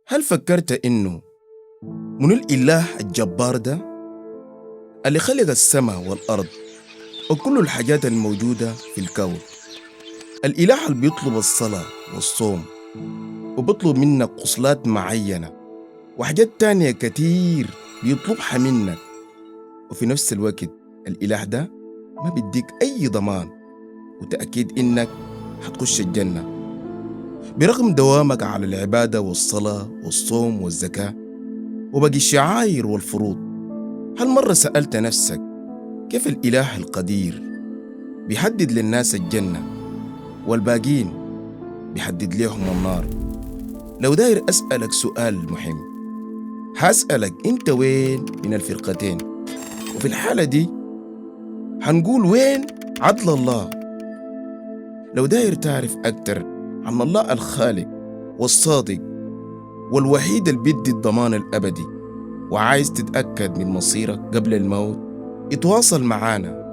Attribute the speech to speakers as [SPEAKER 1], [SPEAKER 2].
[SPEAKER 1] هل فكرت إنه من الإله الجبار ده اللي خلق السماء والأرض وكل الحاجات الموجودة في الكون؟ الإله اللي بيطلب الصلاة والصوم وبيطلب منك خصلات معينة وحاجات تانية كتير بيطلبها منك، وفي نفس الوقت الإله ده ما بيديك أي ضمان وتأكيد إنك حتخش الجنة برغم دوامك على العبادة والصلاة والصوم والزكاة وباقي الشعائر والفروض. هل مرة سألت نفسك كيف الإله القدير بيحدد للناس الجنة والباقين بيحدد لهم النار؟ لو داير أسألك سؤال مهم، هسألك أنت وين من الفرقتين؟ وفي الحالة دي هنقول وين عدل الله؟ لو داير تعرف أكتر عن الله الخالق والصادق والوحيد اللي بيدي الضمان الأبدي وعايز تتأكد من مصيرك قبل الموت، اتواصل معانا